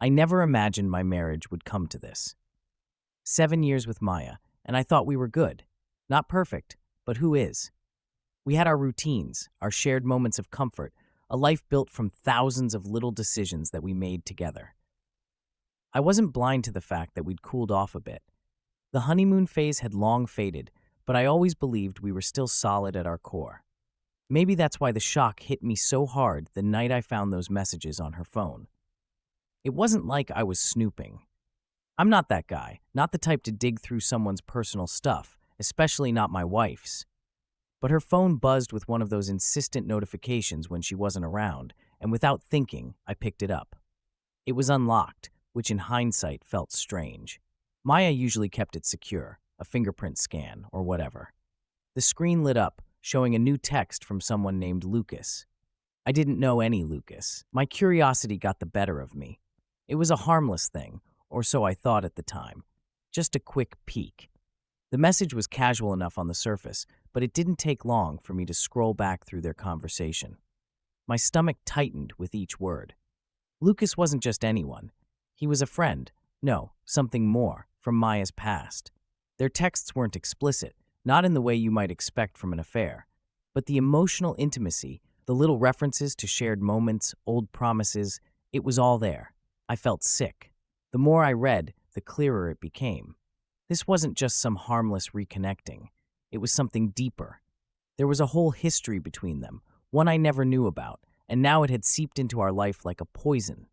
I never imagined my marriage would come to this. 7 years with Maya, and I thought we were good. Not perfect, but who is? We had our routines, our shared moments of comfort, a life built from thousands of little decisions that we made together. I wasn't blind to the fact that we'd cooled off a bit. The honeymoon phase had long faded, but I always believed we were still solid at our core. Maybe that's why the shock hit me so hard the night I found those messages on her phone. It wasn't like I was snooping. I'm not that guy, not the type to dig through someone's personal stuff, especially not my wife's. But her phone buzzed with one of those insistent notifications when she wasn't around, and without thinking, I picked it up. It was unlocked, which in hindsight felt strange. Maya usually kept it secure, a fingerprint scan, or whatever. The screen lit up, showing a new text from someone named Lucas. I didn't know any Lucas. My curiosity got the better of me. It was a harmless thing, or so I thought at the time. Just a quick peek. The message was casual enough on the surface, but it didn't take long for me to scroll back through their conversation. My stomach tightened with each word. Lucas wasn't just anyone. He was a friend. No, something more, from Maya's past. Their texts weren't explicit, not in the way you might expect from an affair. But the emotional intimacy, the little references to shared moments, old promises, it was all there. I felt sick. The more I read, the clearer it became. This wasn't just some harmless reconnecting. It was something deeper. There was a whole history between them, one I never knew about, and now it had seeped into our life like a poison.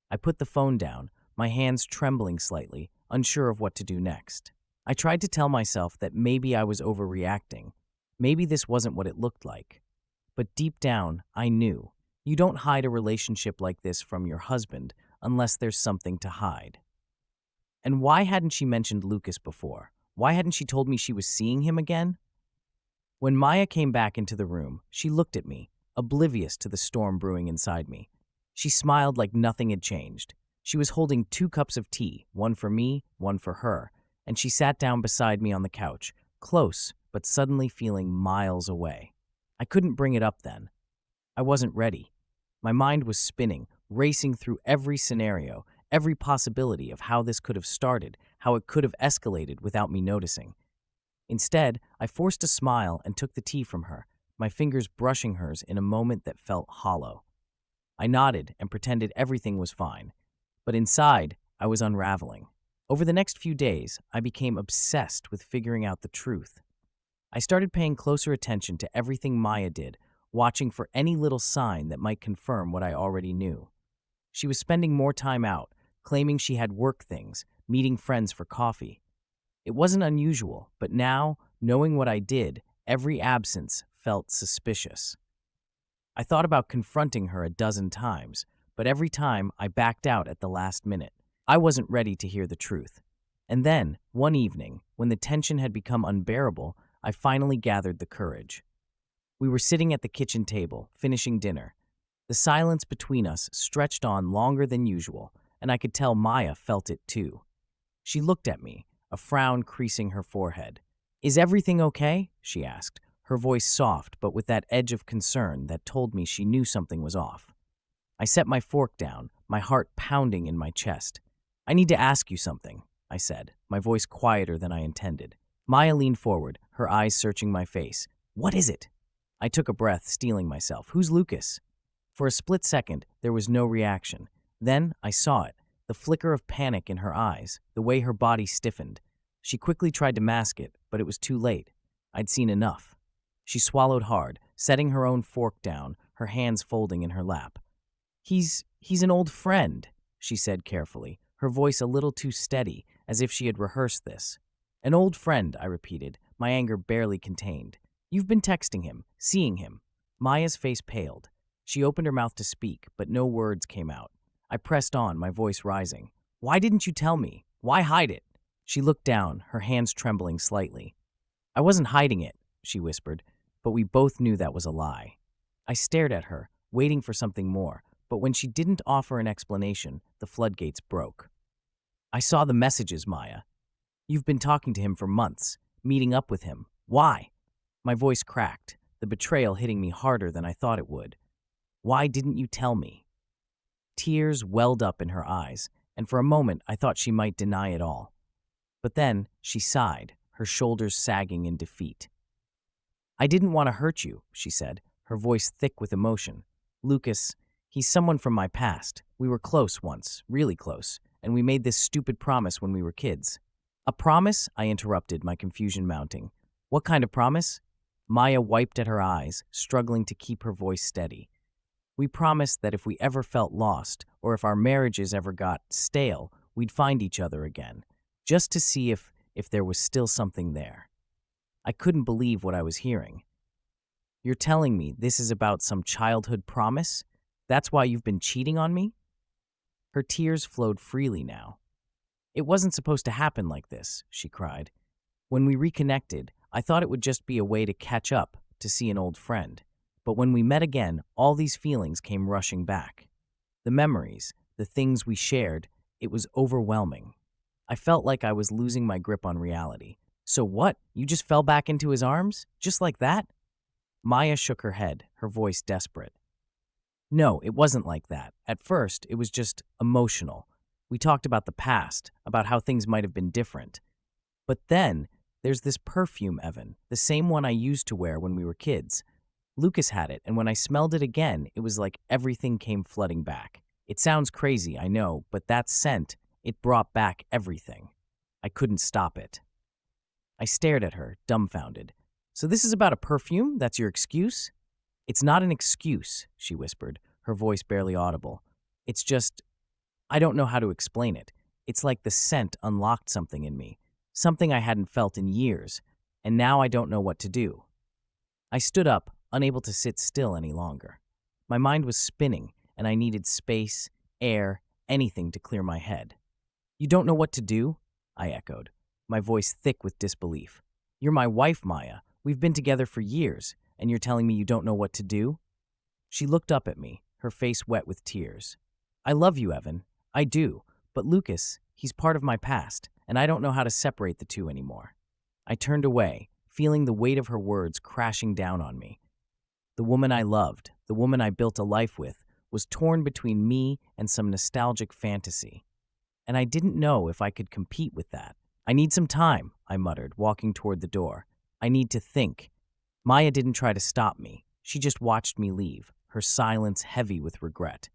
I put the phone down, my hands trembling slightly, unsure of what to do next. I tried to tell myself that maybe I was overreacting. Maybe this wasn't what it looked like. But deep down, I knew. You don't hide a relationship like this from your husband unless there's something to hide. And why hadn't she mentioned Lucas before? Why hadn't she told me she was seeing him again? When Maya came back into the room, she looked at me, oblivious to the storm brewing inside me. She smiled like nothing had changed. She was holding 2 cups of tea, one for me, one for her, and she sat down beside me on the couch, close, but suddenly feeling miles away. I couldn't bring it up then. I wasn't ready. My mind was spinning, racing through every scenario, every possibility of how this could have started, how it could have escalated without me noticing. Instead, I forced a smile and took the tea from her, my fingers brushing hers in a moment that felt hollow. I nodded and pretended everything was fine, but inside, I was unraveling. Over the next few days, I became obsessed with figuring out the truth. I started paying closer attention to everything Maya did, watching for any little sign that might confirm what I already knew. She was spending more time out, claiming she had work things, meeting friends for coffee. It wasn't unusual, but now, knowing what I did, every absence felt suspicious. I thought about confronting her a dozen times, but every time I backed out at the last minute. I wasn't ready to hear the truth. And then, one evening, when the tension had become unbearable, I finally gathered the courage. We were sitting at the kitchen table, finishing dinner. The silence between us stretched on longer than usual, and I could tell Maya felt it too. She looked at me, a frown creasing her forehead. "Is everything okay?" she asked, her voice soft but with that edge of concern that told me she knew something was off. I set my fork down, my heart pounding in my chest. "I need to ask you something," I said, my voice quieter than I intended. Maya leaned forward, her eyes searching my face. "What is it?" I took a breath, steeling myself. "Who's Lucas?" For a split second, there was no reaction. Then I saw it, the flicker of panic in her eyes, the way her body stiffened. She quickly tried to mask it, but it was too late. I'd seen enough. She swallowed hard, setting her own fork down, her hands folding in her lap. He's an old friend," she said carefully, her voice a little too steady, as if she had rehearsed this. "An old friend," I repeated, my anger barely contained. "You've been texting him, seeing him." Maya's face paled. She opened her mouth to speak, but no words came out. I pressed on, my voice rising. "Why didn't you tell me? Why hide it?" She looked down, her hands trembling slightly. "I wasn't hiding it," she whispered, but we both knew that was a lie. I stared at her, waiting for something more, but when she didn't offer an explanation, the floodgates broke. "I saw the messages, Maya. You've been talking to him for months, meeting up with him. Why?" My voice cracked, the betrayal hitting me harder than I thought it would. "Why didn't you tell me?" Tears welled up in her eyes, and for a moment I thought she might deny it all. But then she sighed, her shoulders sagging in defeat. "I didn't want to hurt you," she said, her voice thick with emotion. "Lucas, he's someone from my past. We were close once, really close, and we made this stupid promise when we were kids." "A promise?" I interrupted, my confusion mounting. "What kind of promise?" Maya wiped at her eyes, struggling to keep her voice steady. "We promised that if we ever felt lost, or if our marriages ever got stale, we'd find each other again, just to see if there was still something there." I couldn't believe what I was hearing. "You're telling me this is about some childhood promise? That's why you've been cheating on me?" Her tears flowed freely now. "It wasn't supposed to happen like this," she cried. "When we reconnected, I thought it would just be a way to catch up, to see an old friend. But when we met again, all these feelings came rushing back. The memories, the things we shared, it was overwhelming. I felt like I was losing my grip on reality. So what? You just fell back into his arms? Just like that?" Maya shook her head, her voice desperate. "No, it wasn't like that. At first, it was just emotional. We talked about the past, about how things might have been different. But then, there's this perfume, Evan, the same one I used to wear when we were kids. Lucas had it, and when I smelled it again, it was like everything came flooding back. It sounds crazy, I know, but that scent, it brought back everything. I couldn't stop it." I stared at her, dumbfounded. "So this is about a perfume? That's your excuse?" "It's not an excuse," she whispered, her voice barely audible. "It's just, I don't know how to explain it. It's like the scent unlocked something in me, something I hadn't felt in years, and now I don't know what to do." I stood up, unable to sit still any longer. My mind was spinning, and I needed space, air, anything to clear my head. "You don't know what to do?" I echoed, my voice thick with disbelief. "You're my wife, Maya. We've been together for years, and you're telling me you don't know what to do?" She looked up at me, her face wet with tears. "I love you, Evan. I do. But Lucas, he's part of my past, and I don't know how to separate the two anymore." I turned away, feeling the weight of her words crashing down on me. The woman I loved, the woman I built a life with, was torn between me and some nostalgic fantasy. And I didn't know if I could compete with that. "I need some time," I muttered, walking toward the door. "I need to think." Maya didn't try to stop me. She just watched me leave, her silence heavy with regret.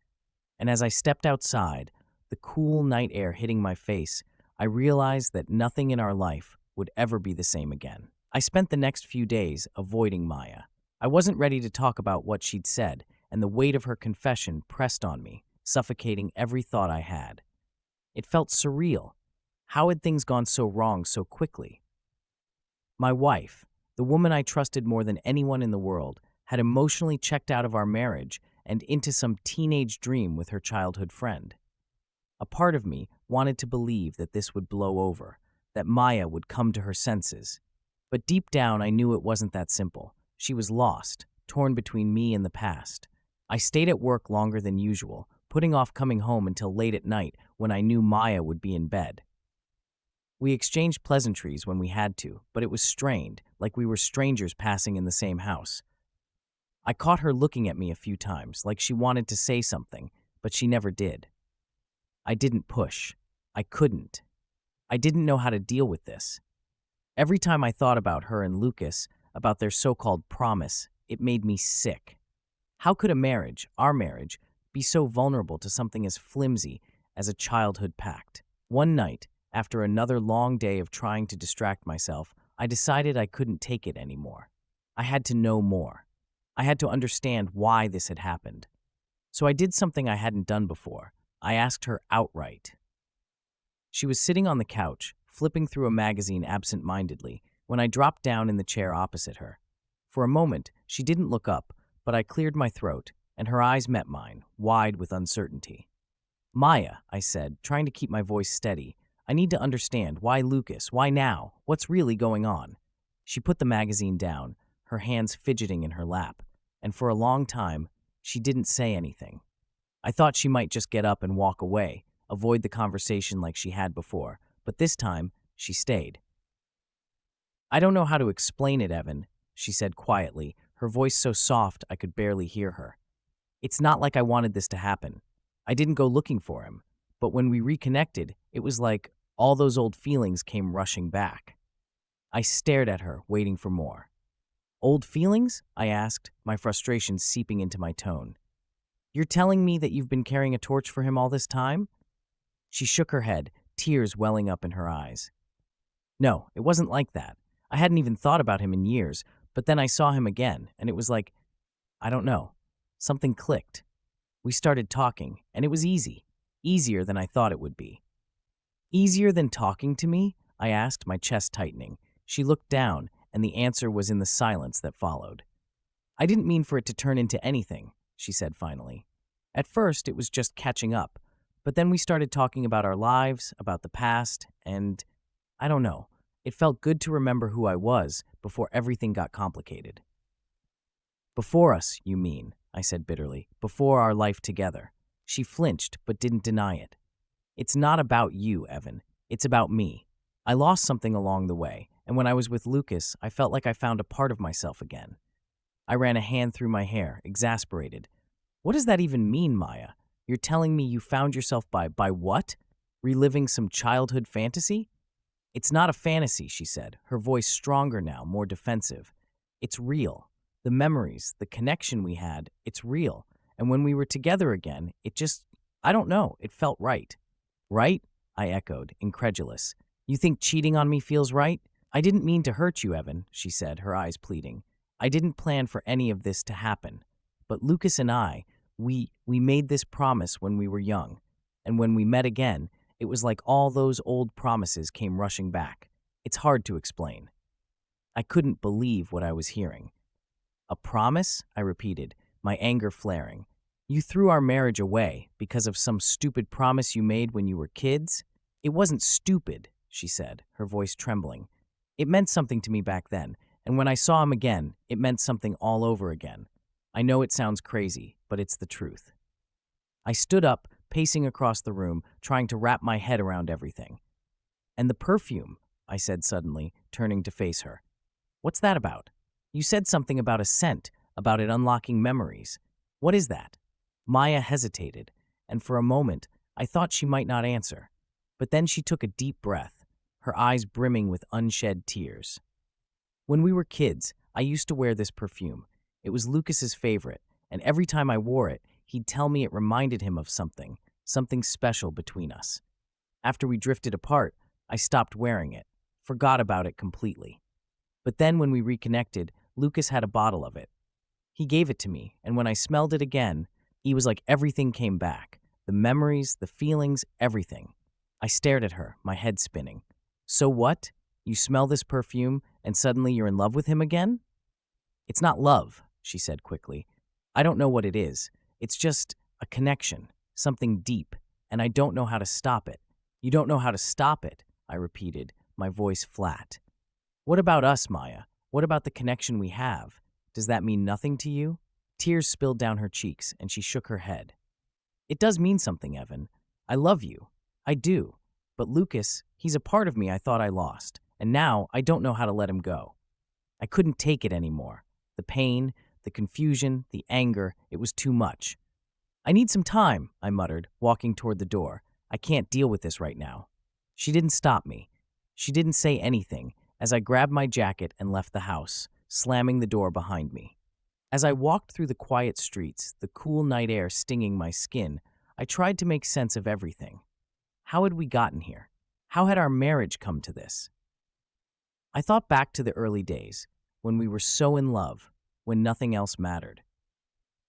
And as I stepped outside, the cool night air hitting my face, I realized that nothing in our life would ever be the same again. I spent the next few days avoiding Maya. I wasn't ready to talk about what she'd said, and the weight of her confession pressed on me, suffocating every thought I had. It felt surreal. How had things gone so wrong so quickly? My wife, the woman I trusted more than anyone in the world, had emotionally checked out of our marriage and into some teenage dream with her childhood friend. A part of me wanted to believe that this would blow over, that Maya would come to her senses. But deep down, I knew it wasn't that simple. She was lost, torn between me and the past. I stayed at work longer than usual, putting off coming home until late at night when I knew Maya would be in bed. We exchanged pleasantries when we had to, but it was strained, like we were strangers passing in the same house. I caught her looking at me a few times, like she wanted to say something, but she never did. I didn't push. I couldn't. I didn't know how to deal with this. Every time I thought about her and Lucas, about their so-called promise, it made me sick. How could a marriage, our marriage, be so vulnerable to something as flimsy as a childhood pact? One night, after another long day of trying to distract myself, I decided I couldn't take it anymore. I had to know more. I had to understand why this had happened. So I did something I hadn't done before. I asked her outright. She was sitting on the couch, flipping through a magazine absent-mindedly, when I dropped down in the chair opposite her. For a moment, she didn't look up, but I cleared my throat, and her eyes met mine, wide with uncertainty. "Maya," I said, trying to keep my voice steady, "I need to understand. Why Lucas? Why now? What's really going on?" She put the magazine down, her hands fidgeting in her lap, and for a long time, she didn't say anything. I thought she might just get up and walk away, avoid the conversation like she had before, but this time, she stayed. "I don't know how to explain it, Evan," she said quietly, her voice so soft I could barely hear her. "It's not like I wanted this to happen. I didn't go looking for him, but when we reconnected, it was like all those old feelings came rushing back. I stared at her, waiting for more. Old feelings? I asked, my frustration seeping into my tone. You're telling me that you've been carrying a torch for him all this time? She shook her head, tears welling up in her eyes. No, it wasn't like that. I hadn't even thought about him in years, but then I saw him again, and it was like, I don't know, something clicked. We started talking, and it was easy, easier than I thought it would be. Easier than talking to me? I asked, my chest tightening. She looked down, and the answer was in the silence that followed. I didn't mean for it to turn into anything, she said finally. At first, it was just catching up, but then we started talking about our lives, about the past, and I don't know. It felt good to remember who I was before everything got complicated. Before us, you mean, I said bitterly, before our life together. She flinched, but didn't deny it. It's not about you, Evan. It's about me. I lost something along the way, and when I was with Lucas, I felt like I found a part of myself again. I ran a hand through my hair, exasperated. What does that even mean, Maya? You're telling me you found yourself by what? Reliving some childhood fantasy? It's not a fantasy, she said, her voice stronger now, more defensive. It's real. The memories, the connection we had, it's real. And when we were together again, I don't know, it felt right. Right? I echoed, incredulous. You think cheating on me feels right? I didn't mean to hurt you, Evan, she said, her eyes pleading. I didn't plan for any of this to happen. But Lucas and I, we made this promise when we were young. And when we met again, it was like all those old promises came rushing back. It's hard to explain. I couldn't believe what I was hearing. A promise? I repeated, my anger flaring. You threw our marriage away because of some stupid promise you made when you were kids? It wasn't stupid, she said, her voice trembling. It meant something to me back then, and when I saw him again, it meant something all over again. I know it sounds crazy, but it's the truth. I stood up, pacing across the room, trying to wrap my head around everything. And the perfume, I said suddenly, turning to face her. What's that about? You said something about a scent, about it unlocking memories. What is that? Maya hesitated, and for a moment, I thought she might not answer. But then she took a deep breath, her eyes brimming with unshed tears. When we were kids, I used to wear this perfume. It was Lucas's favorite, and every time I wore it, he'd tell me it reminded him of something special between us. After we drifted apart, I stopped wearing it, forgot about it completely. But then when we reconnected, Lucas had a bottle of it. He gave it to me, and when I smelled it again, it was like everything came back. The memories, the feelings, everything. I stared at her, my head spinning. So what? You smell this perfume, and suddenly you're in love with him again? It's not love, she said quickly. I don't know what it is. It's just a connection, something deep, and I don't know how to stop it. You don't know how to stop it, I repeated, my voice flat. What about us, Maya? What about the connection we have? Does that mean nothing to you? Tears spilled down her cheeks, and she shook her head. It does mean something, Evan. I love you. I do. But Lucas, he's a part of me I thought I lost, and now I don't know how to let him go. I couldn't take it anymore. The pain, the confusion, the anger, it was too much. I need some time, I muttered, walking toward the door. I can't deal with this right now. She didn't stop me. She didn't say anything as I grabbed my jacket and left the house, slamming the door behind me. As I walked through the quiet streets, the cool night air stinging my skin, I tried to make sense of everything. How had we gotten here? How had our marriage come to this? I thought back to the early days, when we were so in love, when nothing else mattered.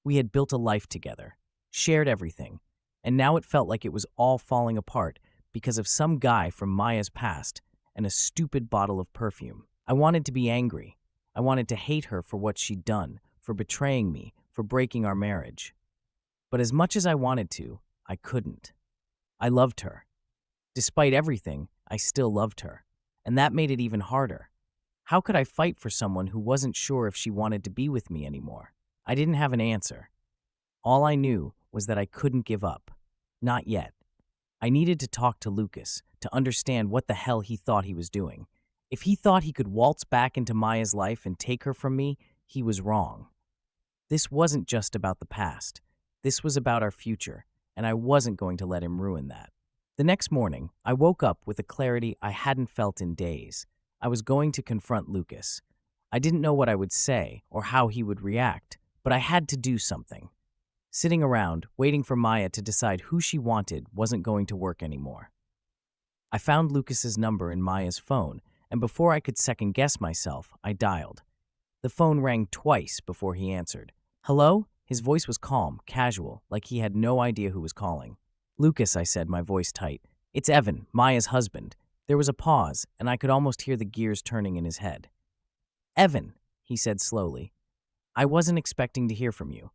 We had built a life together, shared everything, and now it felt like it was all falling apart because of some guy from Maya's past and a stupid bottle of perfume. I wanted to be angry. I wanted to hate her for what she'd done, for betraying me, for breaking our marriage. But as much as I wanted to, I couldn't. I loved her. Despite everything, I still loved her, and that made it even harder. How could I fight for someone who wasn't sure if she wanted to be with me anymore? I didn't have an answer. All I knew was that I couldn't give up. Not yet. I needed to talk to Lucas to understand what the hell he thought he was doing. If he thought he could waltz back into Maya's life and take her from me, he was wrong. This wasn't just about the past. This was about our future, and I wasn't going to let him ruin that. The next morning, I woke up with a clarity I hadn't felt in days. I was going to confront Lucas. I didn't know what I would say or how he would react, but I had to do something. Sitting around, waiting for Maya to decide who she wanted wasn't going to work anymore. I found Lucas's number in Maya's phone, and before I could second-guess myself, I dialed. The phone rang twice before he answered. "Hello?" His voice was calm, casual, like he had no idea who was calling. "Lucas," I said, my voice tight. "It's Evan, Maya's husband." There was a pause, and I could almost hear the gears turning in his head. "Evan," he said slowly, "I wasn't expecting to hear from you."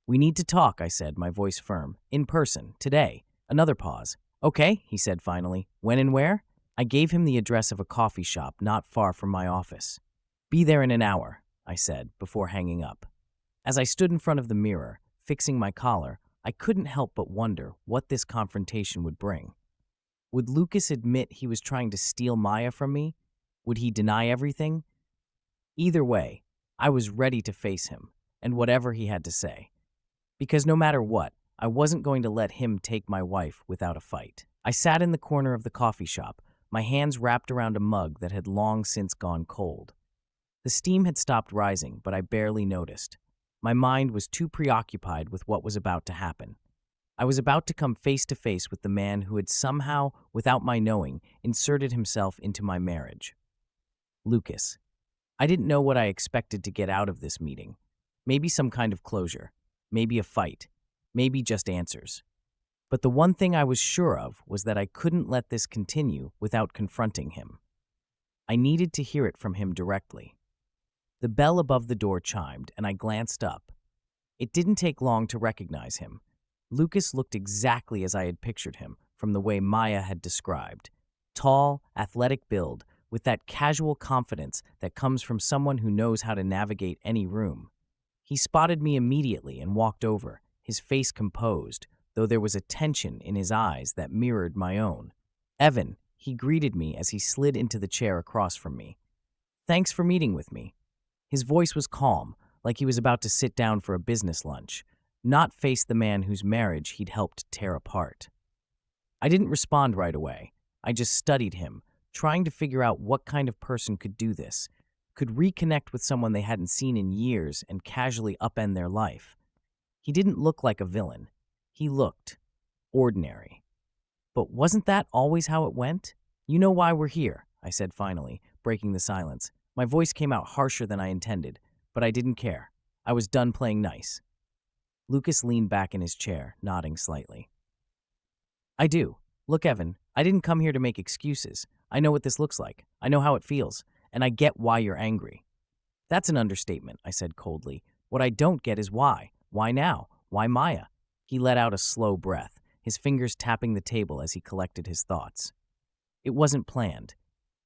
"We need to talk," I said, my voice firm. "In person, today." Another pause. "Okay," he said finally. "When and where?" I gave him the address of a coffee shop not far from my office. "Be there in an hour," I said, before hanging up. As I stood in front of the mirror, fixing my collar, I couldn't help but wonder what this confrontation would bring. Would Lucas admit he was trying to steal Maya from me? Would he deny everything? Either way, I was ready to face him, and whatever he had to say. Because no matter what, I wasn't going to let him take my wife without a fight. I sat in the corner of the coffee shop, my hands wrapped around a mug that had long since gone cold. The steam had stopped rising, but I barely noticed. My mind was too preoccupied with what was about to happen. I was about to come face to face with the man who had somehow, without my knowing, inserted himself into my marriage. Lucas. I didn't know what I expected to get out of this meeting. Maybe some kind of closure. Maybe a fight. Maybe just answers. But the one thing I was sure of was that I couldn't let this continue without confronting him. I needed to hear it from him directly. The bell above the door chimed, and I glanced up. It didn't take long to recognize him. Lucas looked exactly as I had pictured him, from the way Maya had described. Tall, athletic build, with that casual confidence that comes from someone who knows how to navigate any room. He spotted me immediately and walked over, his face composed, though there was a tension in his eyes that mirrored my own. "Evan," he greeted me as he slid into the chair across from me. "Thanks for meeting with me." His voice was calm, like he was about to sit down for a business lunch, not face the man whose marriage he'd helped tear apart. I didn't respond right away. I just studied him, trying to figure out what kind of person could do this, could reconnect with someone they hadn't seen in years and casually upend their life. He didn't look like a villain. He looked ordinary. But wasn't that always how it went? "You know why we're here," I said finally, breaking the silence. My voice came out harsher than I intended, but I didn't care. I was done playing nice. Lucas leaned back in his chair, nodding slightly. "I do. Look, Evan, I didn't come here to make excuses. I know what this looks like. I know how it feels, and I get why you're angry." "That's an understatement," I said coldly. "What I don't get is why. Why now? Why Maya?" He let out a slow breath, his fingers tapping the table as he collected his thoughts. "It wasn't planned.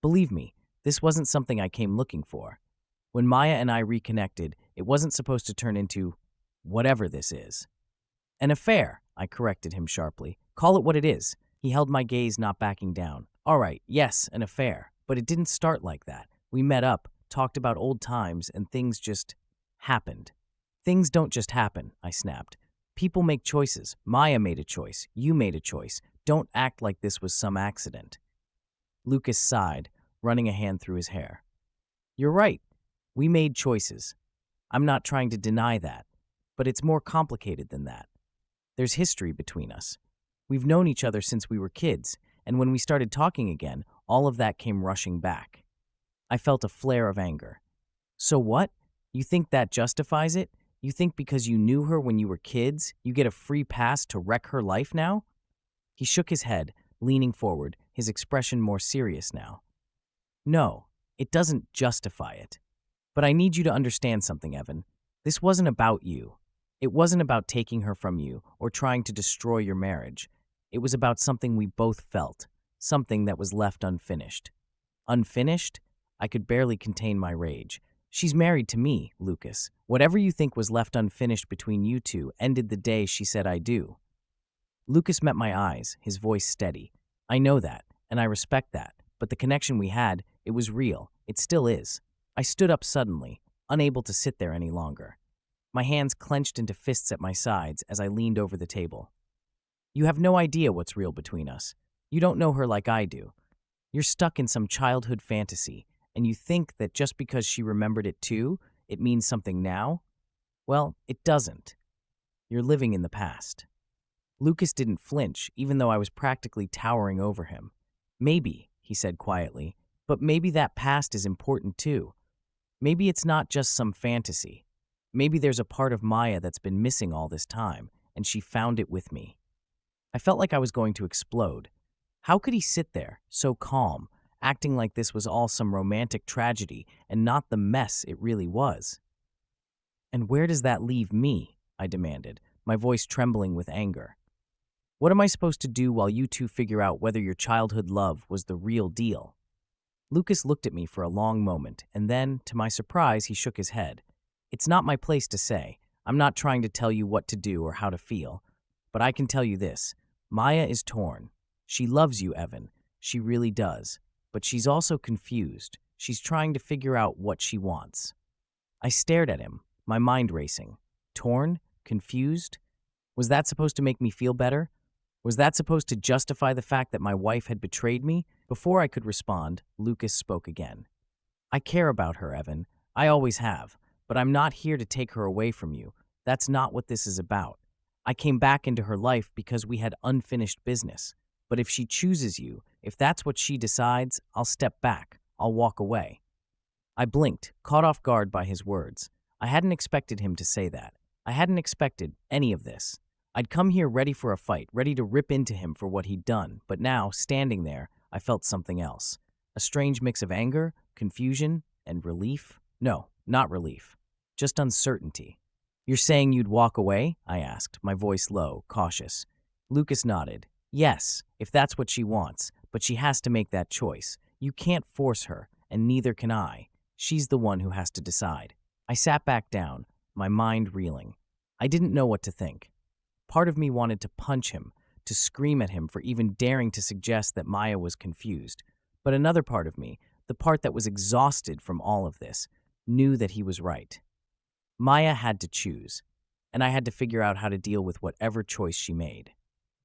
Believe me, this wasn't something I came looking for. When Maya and I reconnected, it wasn't supposed to turn into whatever this is." "An affair," I corrected him sharply. "Call it what it is." He held my gaze, not backing down. "All right, yes, an affair, but it didn't start like that. We met up, talked about old times, and things just happened." "Things don't just happen," I snapped. "People make choices. Maya made a choice. You made a choice. Don't act like this was some accident." Lucas sighed, running a hand through his hair. "You're right. We made choices. I'm not trying to deny that, but it's more complicated than that. There's history between us. We've known each other since we were kids, and when we started talking again, all of that came rushing back." I felt a flare of anger. "So what? You think that justifies it? You think because you knew her when you were kids, you get a free pass to wreck her life now?" He shook his head, leaning forward, his expression more serious now. "No, it doesn't justify it. But I need you to understand something, Evan. This wasn't about you. It wasn't about taking her from you or trying to destroy your marriage. It was about something we both felt, something that was left unfinished." "Unfinished?" I could barely contain my rage. "She's married to me, Lucas. Whatever you think was left unfinished between you two ended the day she said I do." Lucas met my eyes, his voice steady. "I know that, and I respect that, but the connection we had, it was real. It still is." I stood up suddenly, unable to sit there any longer. My hands clenched into fists at my sides as I leaned over the table. You have no idea what's real between us. You don't know her like I do. You're stuck in some childhood fantasy, and you think that just because she remembered it too, it means something now? Well, it doesn't. You're living in the past." Lucas didn't flinch, even though I was practically towering over him. "Maybe," he said quietly, "but maybe that past is important too. Maybe it's not just some fantasy. Maybe there's a part of Maya that's been missing all this time, and she found it with me." I felt like I was going to explode. How could he sit there, so calm, acting like this was all some romantic tragedy and not the mess it really was? "And where does that leave me?" I demanded, my voice trembling with anger. "What am I supposed to do while you two figure out whether your childhood love was the real deal?" Lucas looked at me for a long moment, and then, to my surprise, he shook his head. "It's not my place to say. I'm not trying to tell you what to do or how to feel. But I can tell you this. Maya is torn. She loves you, Evan. She really does. But she's also confused. She's trying to figure out what she wants." I stared at him, my mind racing. Torn? Confused? Was that supposed to make me feel better? Was that supposed to justify the fact that my wife had betrayed me? Before I could respond, Lucas spoke again. "I care about her, Evan. I always have. But I'm not here to take her away from you. That's not what this is about. I came back into her life because we had unfinished business. But if she chooses you, if that's what she decides, I'll step back. I'll walk away." I blinked, caught off guard by his words. I hadn't expected him to say that. I hadn't expected any of this. I'd come here ready for a fight, ready to rip into him for what he'd done, but now, standing there, I felt something else. A strange mix of anger, confusion, and relief. No, not relief. Just uncertainty. "You're saying you'd walk away?" I asked, my voice low, cautious. Lucas nodded. "Yes, if that's what she wants, but she has to make that choice. You can't force her, and neither can I. She's the one who has to decide." I sat back down, my mind reeling. I didn't know what to think. Part of me wanted to punch him, to scream at him for even daring to suggest that Maya was confused. But another part of me, the part that was exhausted from all of this, knew that he was right. Maya had to choose, and I had to figure out how to deal with whatever choice she made.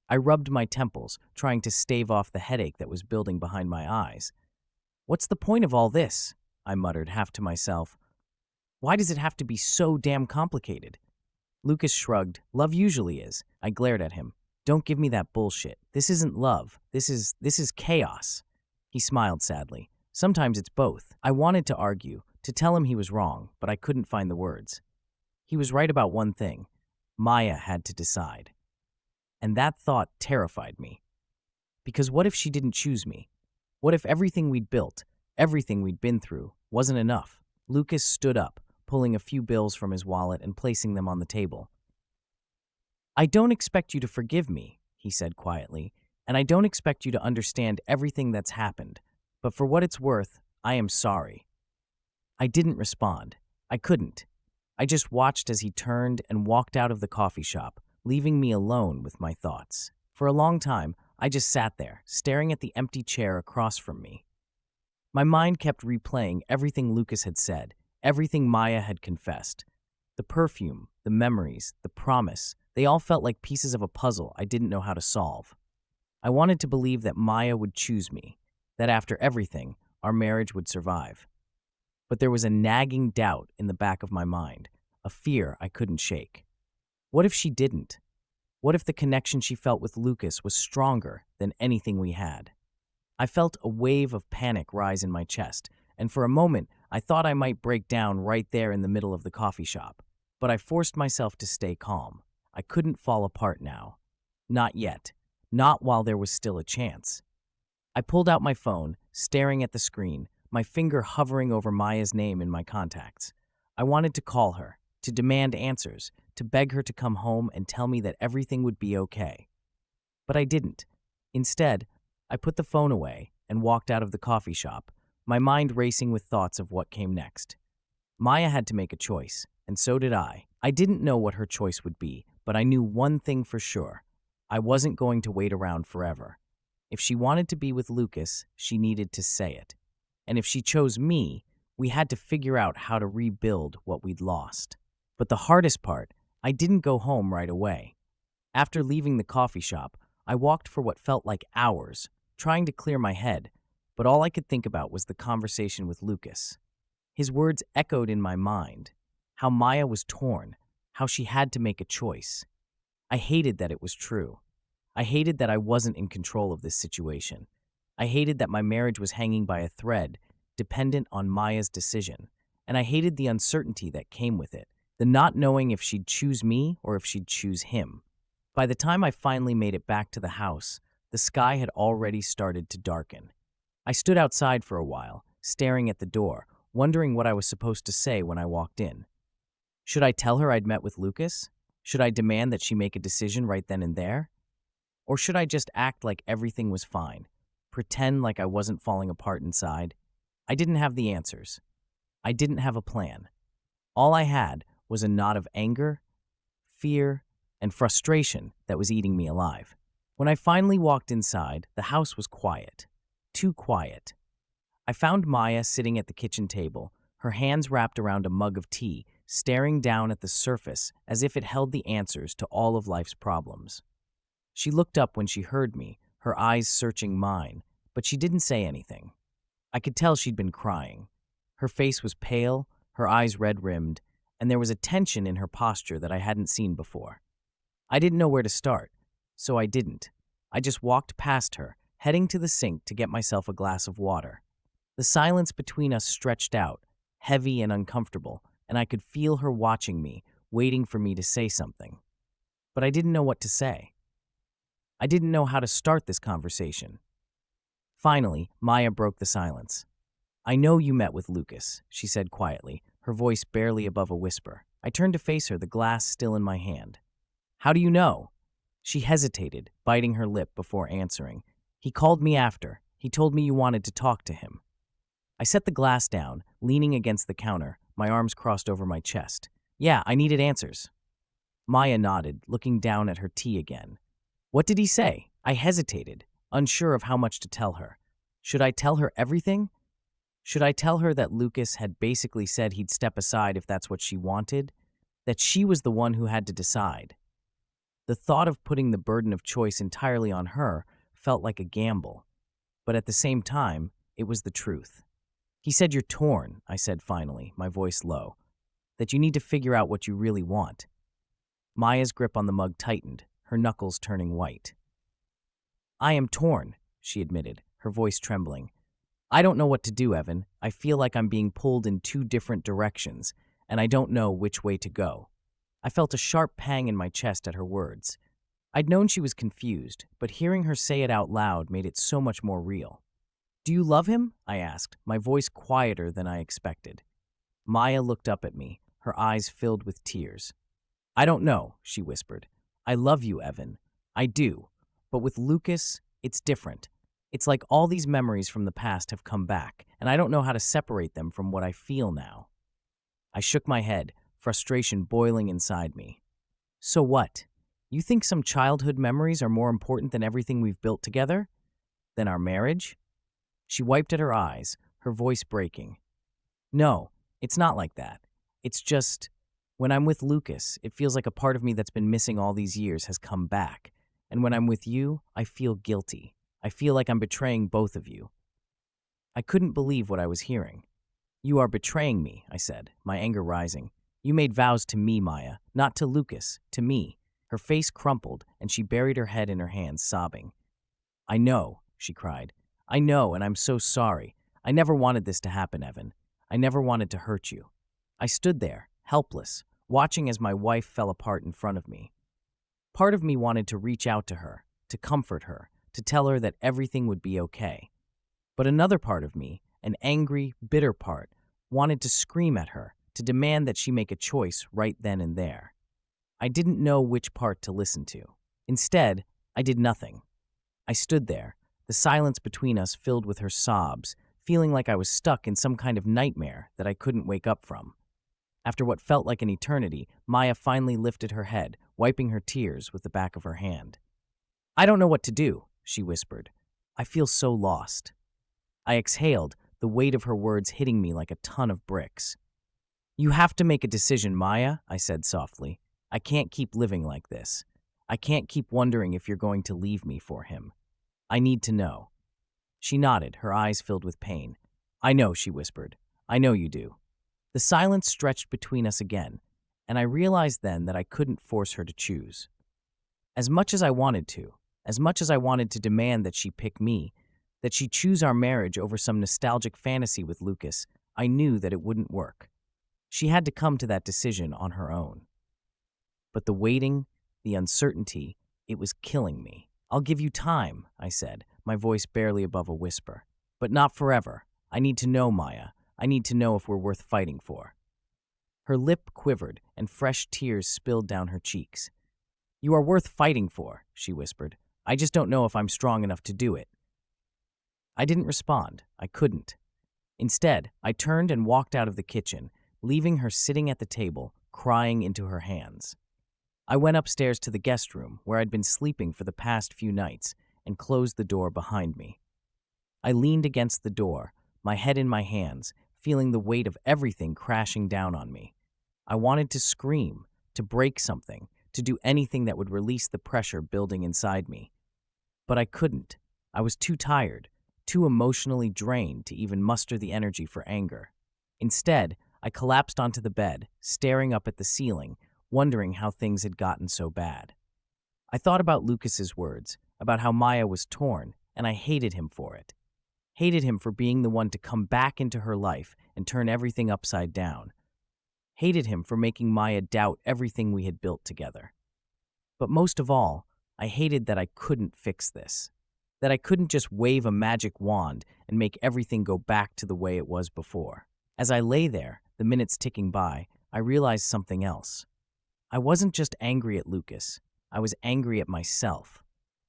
I rubbed my temples, trying to stave off the headache that was building behind my eyes. "What's the point of all this?" I muttered, half to myself. "Why does it have to be so damn complicated?" Lucas shrugged. "Love usually is." I glared at him. "Don't give me that bullshit. This isn't love. This is chaos." He smiled sadly. "Sometimes it's both." I wanted to argue, to tell him he was wrong, but I couldn't find the words. He was right about one thing. Maya had to decide. And that thought terrified me. Because what if she didn't choose me? What if everything we'd built, everything we'd been through, wasn't enough? Lucas stood up, pulling a few bills from his wallet and placing them on the table. "I don't expect you to forgive me," he said quietly, "and I don't expect you to understand everything that's happened. But for what it's worth, I am sorry." I didn't respond. I couldn't. I just watched as he turned and walked out of the coffee shop, leaving me alone with my thoughts. For a long time, I just sat there, staring at the empty chair across from me. My mind kept replaying everything Lucas had said, everything Maya had confessed. The perfume, the memories, the promise, they all felt like pieces of a puzzle I didn't know how to solve. I wanted to believe that Maya would choose me, that after everything, our marriage would survive. But there was a nagging doubt in the back of my mind, a fear I couldn't shake. What if she didn't? What if the connection she felt with Lucas was stronger than anything we had? I felt a wave of panic rise in my chest, and for a moment, I thought I might break down right there in the middle of the coffee shop. But I forced myself to stay calm. I couldn't fall apart now. Not yet. Not while there was still a chance. I pulled out my phone, staring at the screen, my finger hovering over Maya's name in my contacts. I wanted to call her, to demand answers, to beg her to come home and tell me that everything would be okay. But I didn't. Instead, I put the phone away and walked out of the coffee shop, my mind racing with thoughts of what came next. Maya had to make a choice, and so did I. I didn't know what her choice would be, but I knew one thing for sure. I wasn't going to wait around forever. If she wanted to be with Lucas, she needed to say it. And if she chose me, we had to figure out how to rebuild what we'd lost. But the hardest part, I didn't go home right away. After leaving the coffee shop, I walked for what felt like hours, trying to clear my head, but all I could think about was the conversation with Lucas. His words echoed in my mind, how Maya was torn, how she had to make a choice. I hated that it was true. I hated that I wasn't in control of this situation. I hated that my marriage was hanging by a thread, dependent on Maya's decision. And I hated the uncertainty that came with it, the not knowing if she'd choose me or if she'd choose him. By the time I finally made it back to the house, the sky had already started to darken. I stood outside for a while, staring at the door, wondering what I was supposed to say when I walked in. Should I tell her I'd met with Lucas? Should I demand that she make a decision right then and there? Or should I just act like everything was fine, pretend like I wasn't falling apart inside? I didn't have the answers. I didn't have a plan. All I had was a knot of anger, fear, and frustration that was eating me alive. When I finally walked inside, the house was quiet. Too quiet. I found Maya sitting at the kitchen table, her hands wrapped around a mug of tea, staring down at the surface as if it held the answers to all of life's problems. She looked up when she heard me, her eyes searching mine, but she didn't say anything. I could tell she'd been crying. Her face was pale, her eyes red-rimmed, and there was a tension in her posture that I hadn't seen before. I didn't know where to start, so I didn't. I just walked past her, heading to the sink to get myself a glass of water. The silence between us stretched out, heavy and uncomfortable, and I could feel her watching me, waiting for me to say something. But I didn't know what to say. I didn't know how to start this conversation. Finally, Maya broke the silence. "I know you met with Lucas," she said quietly, her voice barely above a whisper. I turned to face her, the glass still in my hand. "How do you know?" She hesitated, biting her lip before answering. "He called me after. He told me you wanted to talk to him." I set the glass down, leaning against the counter, my arms crossed over my chest. "Yeah, I needed answers." Maya nodded, looking down at her tea again. "What did he say?" I hesitated, unsure of how much to tell her. Should I tell her everything? Should I tell her that Lucas had basically said he'd step aside if that's what she wanted? That she was the one who had to decide? The thought of putting the burden of choice entirely on her felt like a gamble. But at the same time, it was the truth. "He said you're torn," I said finally, my voice low. "That you need to figure out what you really want." Maya's grip on the mug tightened, her knuckles turning white. "I am torn," she admitted, her voice trembling. "I don't know what to do, Evan. I feel like I'm being pulled in two different directions, and I don't know which way to go." I felt a sharp pang in my chest at her words. I'd known she was confused, but hearing her say it out loud made it so much more real. "Do you love him?" I asked, my voice quieter than I expected. Maya looked up at me, her eyes filled with tears. "I don't know," she whispered. "I love you, Evan. I do. But with Lucas, it's different. It's like all these memories from the past have come back, and I don't know how to separate them from what I feel now." I shook my head, frustration boiling inside me. "So what? You think some childhood memories are more important than everything we've built together? Than our marriage?" She wiped at her eyes, her voice breaking. "No, it's not like that. It's just, when I'm with Lucas, it feels like a part of me that's been missing all these years has come back. And when I'm with you, I feel guilty. I feel like I'm betraying both of you." I couldn't believe what I was hearing. "You are betraying me," I said, my anger rising. "You made vows to me, Maya, not to Lucas, to me." Her face crumpled, and she buried her head in her hands, sobbing. "I know," she cried. "I know, and I'm so sorry. I never wanted this to happen, Evan. I never wanted to hurt you." I stood there, helpless, watching as my wife fell apart in front of me. Part of me wanted to reach out to her, to comfort her, to tell her that everything would be okay. But another part of me, an angry, bitter part, wanted to scream at her, to demand that she make a choice right then and there. I didn't know which part to listen to. Instead, I did nothing. I stood there, the silence between us filled with her sobs, feeling like I was stuck in some kind of nightmare that I couldn't wake up from. After what felt like an eternity, Maya finally lifted her head, wiping her tears with the back of her hand. "I don't know what to do," she whispered. "I feel so lost." I exhaled, the weight of her words hitting me like a ton of bricks. "You have to make a decision, Maya," I said softly. "I can't keep living like this. I can't keep wondering if you're going to leave me for him. I need to know." She nodded, her eyes filled with pain. "I know," she whispered. "I know you do." The silence stretched between us again, and I realized then that I couldn't force her to choose. As much as I wanted to, as much as I wanted to demand that she pick me, that she choose our marriage over some nostalgic fantasy with Lucas, I knew that it wouldn't work. She had to come to that decision on her own. But the waiting, the uncertainty, it was killing me. "I'll give you time," I said, my voice barely above a whisper. "But not forever. I need to know, Maya. I need to know if we're worth fighting for." Her lip quivered, and fresh tears spilled down her cheeks. "You are worth fighting for," she whispered. "I just don't know if I'm strong enough to do it." I didn't respond. I couldn't. Instead, I turned and walked out of the kitchen, leaving her sitting at the table, crying into her hands. I went upstairs to the guest room, where I'd been sleeping for the past few nights, and closed the door behind me. I leaned against the door, my head in my hands, feeling the weight of everything crashing down on me. I wanted to scream, to break something, to do anything that would release the pressure building inside me. But I couldn't. I was too tired, too emotionally drained to even muster the energy for anger. Instead, I collapsed onto the bed, staring up at the ceiling, wondering how things had gotten so bad. I thought about Lucas's words, about how Maya was torn, and I hated him for it. Hated him for being the one to come back into her life and turn everything upside down. Hated him for making Maya doubt everything we had built together. But most of all, I hated that I couldn't fix this. That I couldn't just wave a magic wand and make everything go back to the way it was before. As I lay there, the minutes ticking by, I realized something else. I wasn't just angry at Lucas. I was angry at myself.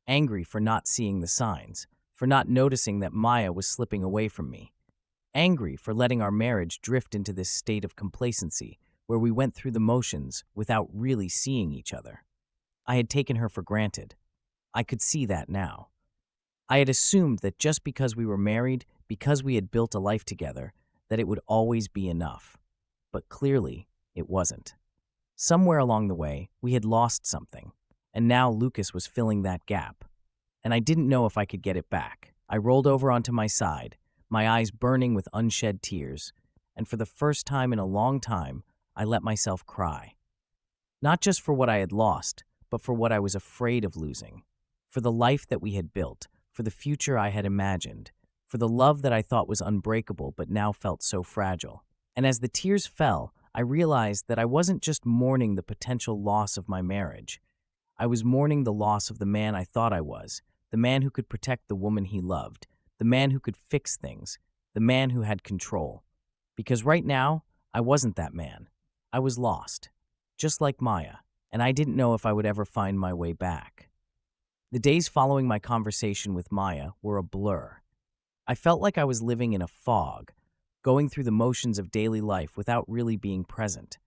Angry for not seeing the signs, for not noticing that Maya was slipping away from me. Angry for letting our marriage drift into this state of complacency where we went through the motions without really seeing each other. I had taken her for granted. I could see that now. I had assumed that just because we were married, because we had built a life together, that it would always be enough. But clearly, it wasn't. Somewhere along the way, we had lost something, and now Lucas was filling that gap. And I didn't know if I could get it back. I rolled over onto my side, my eyes burning with unshed tears, and for the first time in a long time, I let myself cry. Not just for what I had lost, but for what I was afraid of losing. For the life that we had built, for the future I had imagined, for the love that I thought was unbreakable but now felt so fragile. And as the tears fell, I realized that I wasn't just mourning the potential loss of my marriage. I was mourning the loss of the man I thought I was, the man who could protect the woman he loved, the man who could fix things, the man who had control. Because right now, I wasn't that man. I was lost, just like Maya, and I didn't know if I would ever find my way back. The days following my conversation with Maya were a blur. I felt like I was living in a fog, going through the motions of daily life without really being present.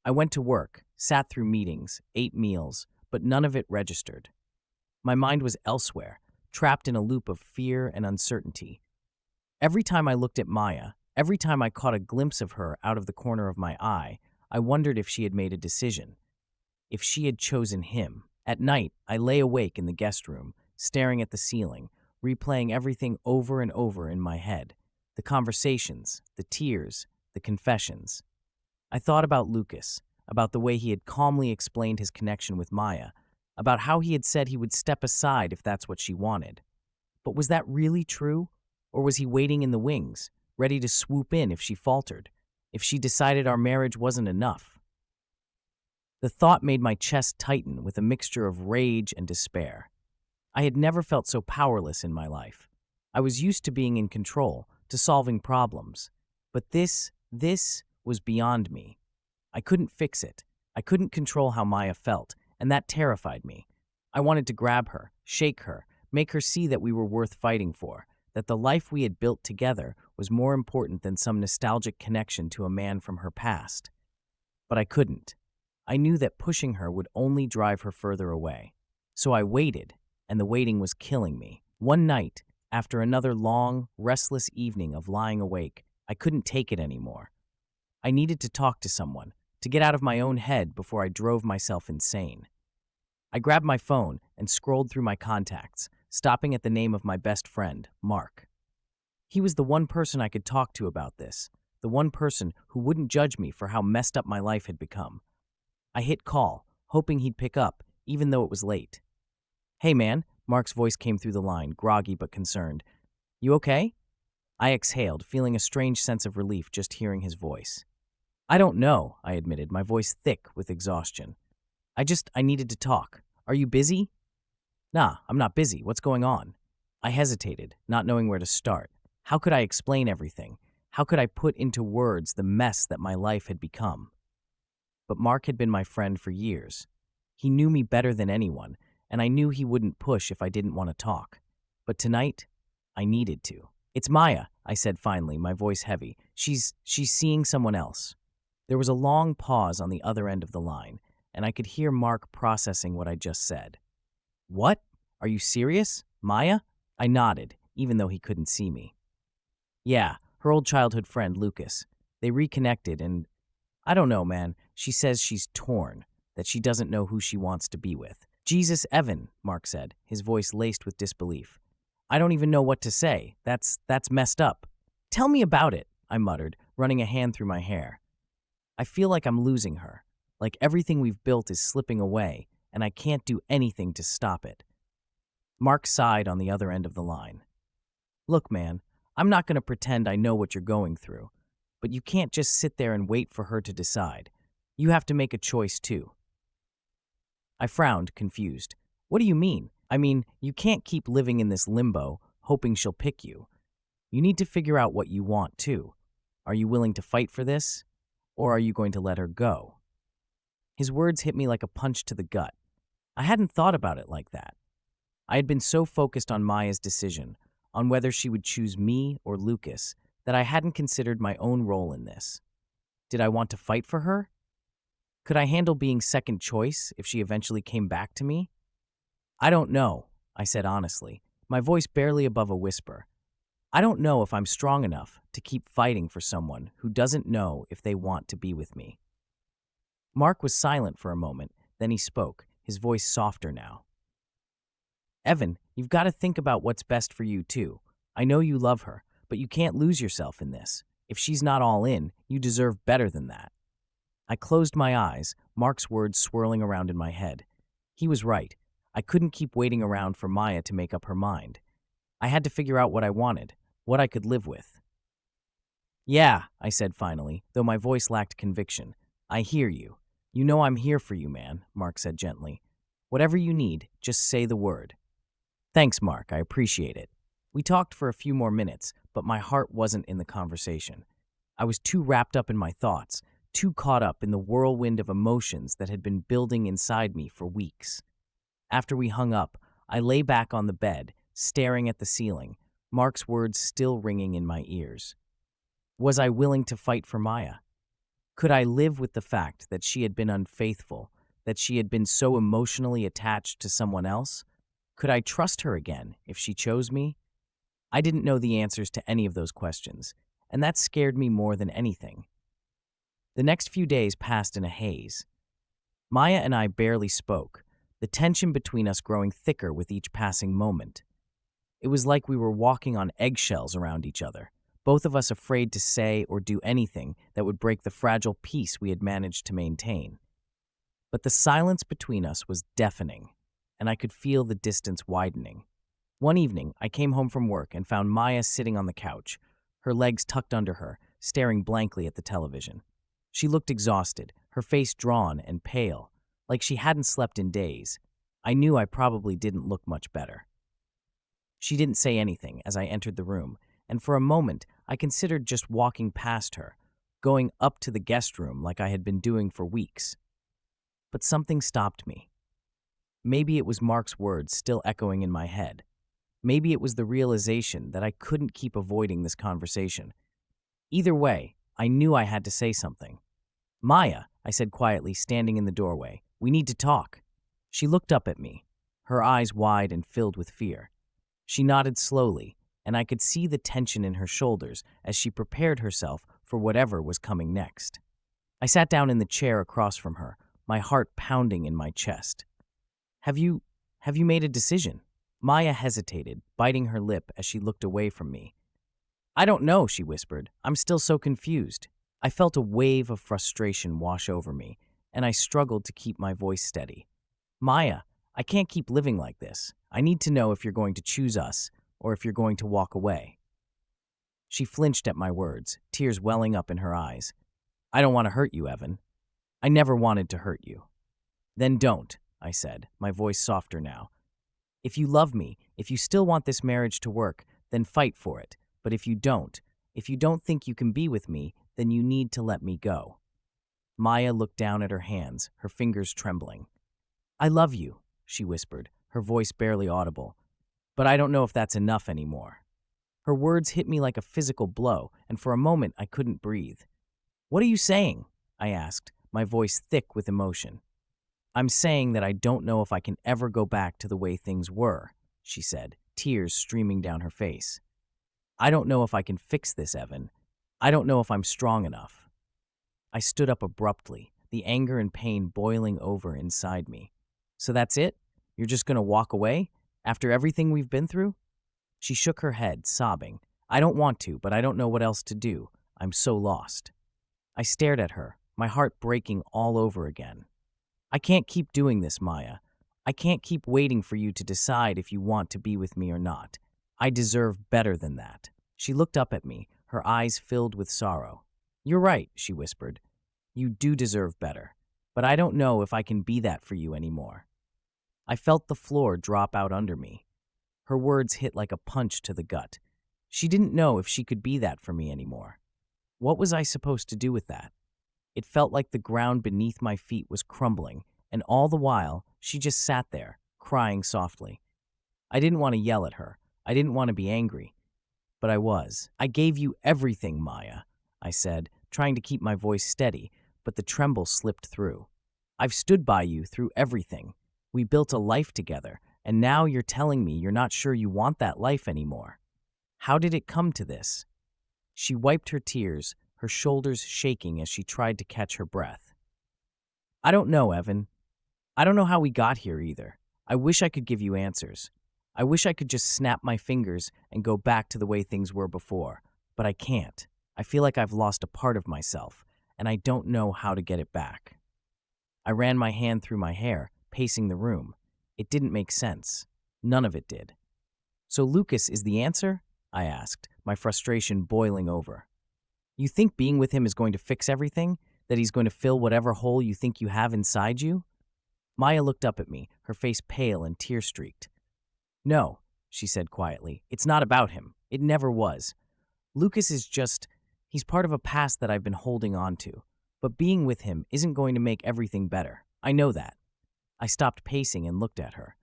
I went to work, sat through meetings, ate meals, but none of it registered. My mind was elsewhere, trapped in a loop of fear and uncertainty. Every time I looked at Maya, every time I caught a glimpse of her out of the corner of my eye, I wondered if she had made a decision, if she had chosen him. At night, I lay awake in the guest room, staring at the ceiling, replaying everything over and over in my head. The conversations, the tears, the confessions. I thought about Lucas, about the way he had calmly explained his connection with Maya, about how he had said he would step aside if that's what she wanted. But was that really true? Or was he waiting in the wings, ready to swoop in if she faltered, if she decided our marriage wasn't enough? The thought made my chest tighten with a mixture of rage and despair. I had never felt so powerless in my life. I was used to being in control, to solving problems. But this was beyond me. I couldn't fix it. I couldn't control how Maya felt, and that terrified me. I wanted to grab her, shake her, make her see that we were worth fighting for, that the life we had built together was more important than some nostalgic connection to a man from her past. But I couldn't. I knew that pushing her would only drive her further away. So I waited, and the waiting was killing me. One night, after another long, restless evening of lying awake, I couldn't take it anymore. I needed to talk to someone, to get out of my own head before I drove myself insane. I grabbed my phone and scrolled through my contacts, stopping at the name of my best friend, Mark. He was the one person I could talk to about this, the one person who wouldn't judge me for how messed up my life had become. I hit call, hoping he'd pick up, even though it was late. "Hey, man," Mark's voice came through the line, groggy but concerned. "You okay?" I exhaled, feeling a strange sense of relief just hearing his voice. "I don't know," I admitted, my voice thick with exhaustion. I needed to talk. Are you busy?" "Nah, I'm not busy. What's going on?" I hesitated, not knowing where to start. How could I explain everything? How could I put into words the mess that my life had become? But Mark had been my friend for years. He knew me better than anyone, and I knew he wouldn't push if I didn't want to talk. But tonight, I needed to. "It's Maya," I said finally, my voice heavy. She's seeing someone else." There was a long pause on the other end of the line, and I could hear Mark processing what I just said. "What? Are you serious? Maya?" I nodded, even though he couldn't see me. "Yeah, her old childhood friend, Lucas. They reconnected, and I don't know, man. She says she's torn, that she doesn't know who she wants to be with." "Jesus, Evan," Mark said, his voice laced with disbelief. "I don't even know what to say. That's messed up." "Tell me about it," I muttered, running a hand through my hair. "I feel like I'm losing her, like everything we've built is slipping away, and I can't do anything to stop it." Mark sighed on the other end of the line. "Look, man, I'm not going to pretend I know what you're going through, but you can't just sit there and wait for her to decide. You have to make a choice too." I frowned, confused. "What do you mean?" "I mean, you can't keep living in this limbo, hoping she'll pick you. You need to figure out what you want too. Are you willing to fight for this, or are you going to let her go?" His words hit me like a punch to the gut. I hadn't thought about it like that. I had been so focused on Maya's decision, on whether she would choose me or Lucas, that I hadn't considered my own role in this. Did I want to fight for her? Could I handle being second choice if she eventually came back to me? "I don't know," I said honestly, my voice barely above a whisper. "I don't know if I'm strong enough to keep fighting for someone who doesn't know if they want to be with me." Mark was silent for a moment, then he spoke, his voice softer now. "Evan, you've got to think about what's best for you too. I know you love her, but you can't lose yourself in this. If she's not all in, you deserve better than that." I closed my eyes, Mark's words swirling around in my head. He was right. I couldn't keep waiting around for Maya to make up her mind. I had to figure out what I wanted, what I could live with. "Yeah," I said finally, though my voice lacked conviction. "I hear you. You know I'm here for you, man," Mark said gently. "Whatever you need, just say the word." "Thanks, Mark. I appreciate it." We talked for a few more minutes, but my heart wasn't in the conversation. I was too wrapped up in my thoughts, too caught up in the whirlwind of emotions that had been building inside me for weeks. After we hung up, I lay back on the bed, staring at the ceiling, Mark's words still ringing in my ears. Was I willing to fight for Maya? Could I live with the fact that she had been unfaithful, that she had been so emotionally attached to someone else? Could I trust her again if she chose me? I didn't know the answers to any of those questions, and that scared me more than anything. The next few days passed in a haze. Maya and I barely spoke, the tension between us growing thicker with each passing moment. It was like we were walking on eggshells around each other, both of us afraid to say or do anything that would break the fragile peace we had managed to maintain. But the silence between us was deafening, and I could feel the distance widening. One evening, I came home from work and found Maya sitting on the couch, her legs tucked under her, staring blankly at the television. She looked exhausted, her face drawn and pale, like she hadn't slept in days. I knew I probably didn't look much better. She didn't say anything as I entered the room, and for a moment I considered just walking past her, going up to the guest room like I had been doing for weeks. But something stopped me. Maybe it was Mark's words still echoing in my head. Maybe it was the realization that I couldn't keep avoiding this conversation. Either way, I knew I had to say something. "Maya," I said quietly, standing in the doorway, "we need to talk." She looked up at me, her eyes wide and filled with fear. She nodded slowly, and I could see the tension in her shoulders as she prepared herself for whatever was coming next. I sat down in the chair across from her, my heart pounding in my chest. Have you have you made a decision? Maya hesitated, biting her lip as she looked away from me. I don't know, she whispered. I'm still so confused. I felt a wave of frustration wash over me, and I struggled to keep my voice steady. Maya, I can't keep living like this. I need to know if you're going to choose us or if you're going to walk away. She flinched at my words, tears welling up in her eyes. I don't want to hurt you, Evan. I never wanted to hurt you. Then don't, I said, my voice softer now. If you love me, if you still want this marriage to work, then fight for it. But if you don't think you can be with me, then you need to let me go. Maya looked down at her hands, her fingers trembling. I love you, she whispered, her voice barely audible. But I don't know if that's enough anymore. Her words hit me like a physical blow, and for a moment I couldn't breathe. What are you saying? I asked, my voice thick with emotion. I'm saying that I don't know if I can ever go back to the way things were, she said, tears streaming down her face. I don't know if I can fix this, Evan. I don't know if I'm strong enough. I stood up abruptly, the anger and pain boiling over inside me. So that's it? You're just going to walk away? After everything we've been through? She shook her head, sobbing. I don't want to, but I don't know what else to do. I'm so lost. I stared at her, my heart breaking all over again. I can't keep doing this, Maya. I can't keep waiting for you to decide if you want to be with me or not. I deserve better than that. She looked up at me, her eyes filled with sorrow. You're right, she whispered. You do deserve better, but I don't know if I can be that for you anymore. I felt the floor drop out under me. Her words hit like a punch to the gut. She didn't know if she could be that for me anymore. What was I supposed to do with that? It felt like the ground beneath my feet was crumbling, and all the while, she just sat there, crying softly. I didn't want to yell at her. I didn't want to be angry. But I was. I gave you everything, Maya, I said, trying to keep my voice steady, but the tremble slipped through. I've stood by you through everything. We built a life together, and now you're telling me you're not sure you want that life anymore. How did it come to this? She wiped her tears, her shoulders shaking as she tried to catch her breath. I don't know, Evan. I don't know how we got here either. I wish I could give you answers. I wish I could just snap my fingers and go back to the way things were before, but I can't. I feel like I've lost a part of myself, and I don't know how to get it back. I ran my hand through my hair, pacing the room. It didn't make sense. None of it did. So Lucas is the answer? I asked, my frustration boiling over. You think being with him is going to fix everything? That he's going to fill whatever hole you think you have inside you? Maya looked up at me, her face pale and tear-streaked. No, she said quietly. It's not about him. It never was. Lucas is he's part of a past that I've been holding on to. But being with him isn't going to make everything better. I know that. I stopped pacing and looked at her.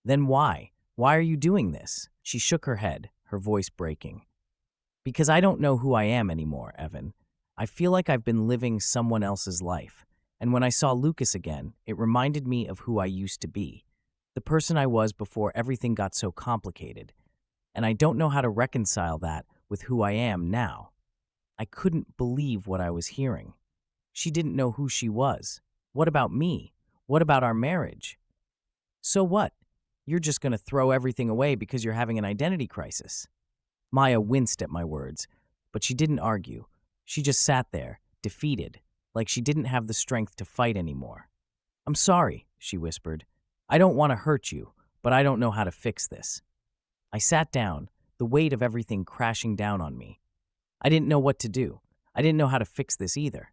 Then why? Why are you doing this? She shook her head, her voice breaking. Because I don't know who I am anymore, Evan. I feel like I've been living someone else's life. And when I saw Lucas again, it reminded me of who I used to be. The person I was before everything got so complicated. And I don't know how to reconcile that with who I am now. I couldn't believe what I was hearing. She didn't know who she was. What about me? What about our marriage? So what? You're just going to throw everything away because you're having an identity crisis. Maya winced at my words, but she didn't argue. She just sat there, defeated, like she didn't have the strength to fight anymore. I'm sorry, she whispered. I don't want to hurt you, but I don't know how to fix this. I sat down, the weight of everything crashing down on me. I didn't know what to do. I didn't know how to fix this either.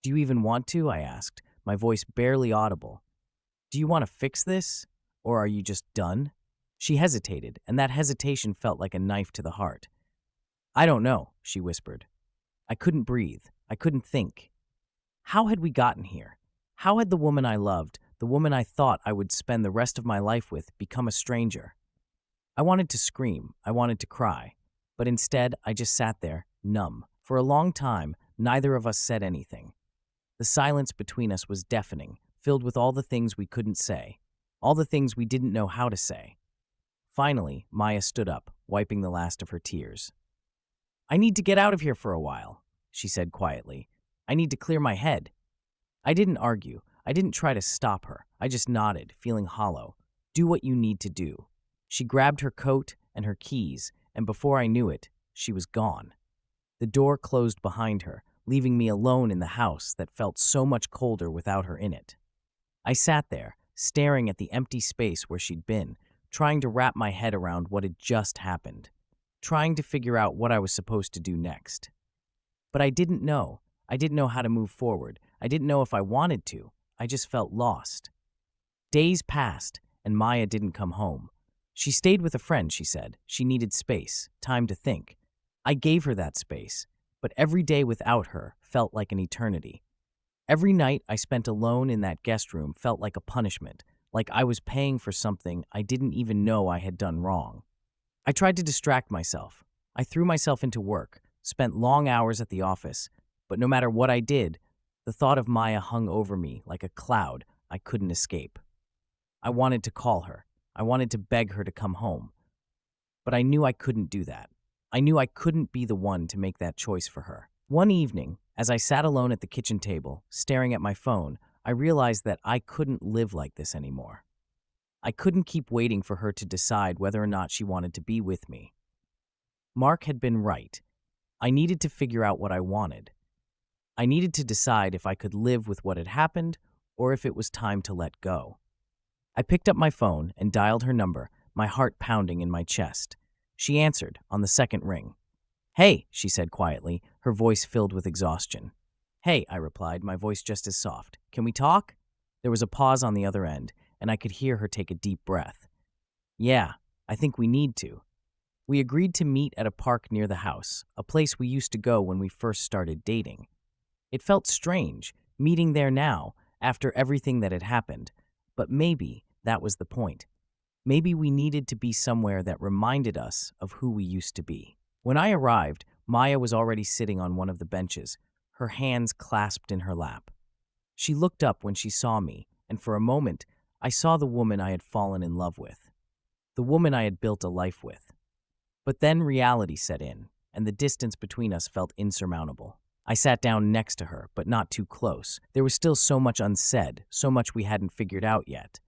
Do you even want to? I asked, my voice barely audible. Do you want to fix this? Or are you just done? She hesitated, and that hesitation felt like a knife to the heart. I don't know, she whispered. I couldn't breathe. I couldn't think. How had we gotten here? How had the woman I loved, the woman I thought I would spend the rest of my life with, become a stranger? I wanted to scream. I wanted to cry. But instead, I just sat there, numb. For a long time, neither of us said anything. The silence between us was deafening, filled with all the things we couldn't say, all the things we didn't know how to say. Finally, Maya stood up, wiping the last of her tears. I need to get out of here for a while, she said quietly. I need to clear my head. I didn't argue. I didn't try to stop her. I just nodded, feeling hollow. Do what you need to do. She grabbed her coat and her keys, and before I knew it, she was gone. The door closed behind her, leaving me alone in the house that felt so much colder without her in it. I sat there, staring at the empty space where she'd been, trying to wrap my head around what had just happened, trying to figure out what I was supposed to do next. But I didn't know. I didn't know how to move forward. I didn't know if I wanted to. I just felt lost. Days passed, and Maya didn't come home. She stayed with a friend, she said. She needed space, time to think. I gave her that space, but every day without her felt like an eternity. Every night I spent alone in that guest room felt like a punishment, like I was paying for something I didn't even know I had done wrong. I tried to distract myself. I threw myself into work, spent long hours at the office, but no matter what I did, the thought of Maya hung over me like a cloud I couldn't escape. I wanted to call her. I wanted to beg her to come home. But I knew I couldn't do that. I knew I couldn't be the one to make that choice for her. One evening, as I sat alone at the kitchen table, staring at my phone, I realized that I couldn't live like this anymore. I couldn't keep waiting for her to decide whether or not she wanted to be with me. Mark had been right. I needed to figure out what I wanted. I needed to decide if I could live with what had happened or if it was time to let go. I picked up my phone and dialed her number, my heart pounding in my chest. She answered on the second ring. "Hey," she said quietly, her voice filled with exhaustion. "Hey," I replied, my voice just as soft. "Can we talk?" There was a pause on the other end, and I could hear her take a deep breath. "Yeah, I think we need to." We agreed to meet at a park near the house, a place we used to go when we first started dating. It felt strange, meeting there now, after everything that had happened, but maybe that was the point. Maybe we needed to be somewhere that reminded us of who we used to be. When I arrived, Maya was already sitting on one of the benches, her hands clasped in her lap. She looked up when she saw me, and for a moment, I saw the woman I had fallen in love with, the woman I had built a life with. But then reality set in, and the distance between us felt insurmountable. I sat down next to her, but not too close. There was still so much unsaid, so much we hadn't figured out yet.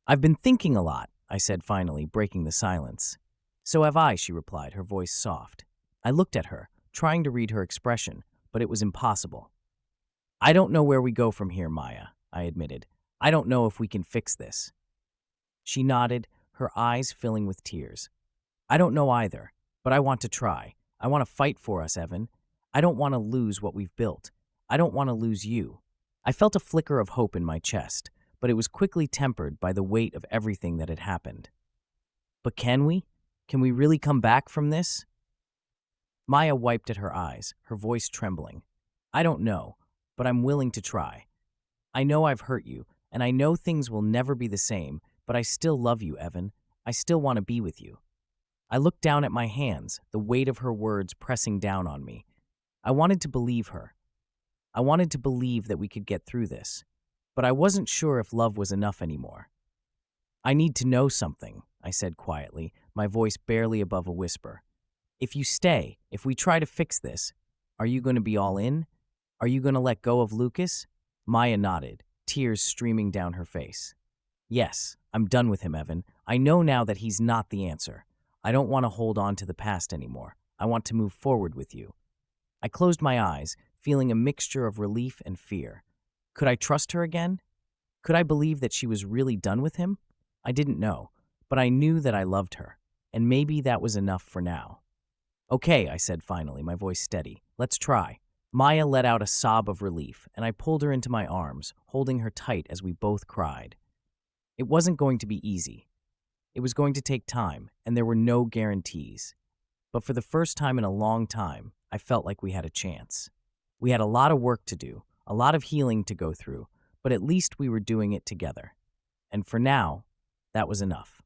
"I've been thinking a lot," I said finally, breaking the silence. "So have I," she replied, her voice soft. I looked at her, trying to read her expression, but it was impossible. "I don't know where we go from here, Maya," I admitted. "I don't know if we can fix this." She nodded, her eyes filling with tears. "I don't know either, but I want to try. I want to fight for us, Evan. I don't want to lose what we've built. I don't want to lose you." I felt a flicker of hope in my chest, but it was quickly tempered by the weight of everything that had happened. "But can we? Can we really come back from this?" Maya wiped at her eyes, her voice trembling. "I don't know, but I'm willing to try. I know I've hurt you, and I know things will never be the same, but I still love you, Evan. I still want to be with you." I looked down at my hands, the weight of her words pressing down on me. I wanted to believe her. I wanted to believe that we could get through this, but I wasn't sure if love was enough anymore. "I need to know something," I said quietly, my voice barely above a whisper. "If you stay, if we try to fix this, are you going to be all in? Are you going to let go of Lucas?" Maya nodded, tears streaming down her face. "Yes, I'm done with him, Evan. I know now that he's not the answer. I don't want to hold on to the past anymore. I want to move forward with you." I closed my eyes, feeling a mixture of relief and fear. Could I trust her again? Could I believe that she was really done with him? I didn't know, but I knew that I loved her, and maybe that was enough for now. "Okay," I said finally, my voice steady. "Let's try." Maya let out a sob of relief, and I pulled her into my arms, holding her tight as we both cried. It wasn't going to be easy. It was going to take time, and there were no guarantees. But for the first time in a long time, I felt like we had a chance. We had a lot of work to do, a lot of healing to go through, but at least we were doing it together. And for now, that was enough.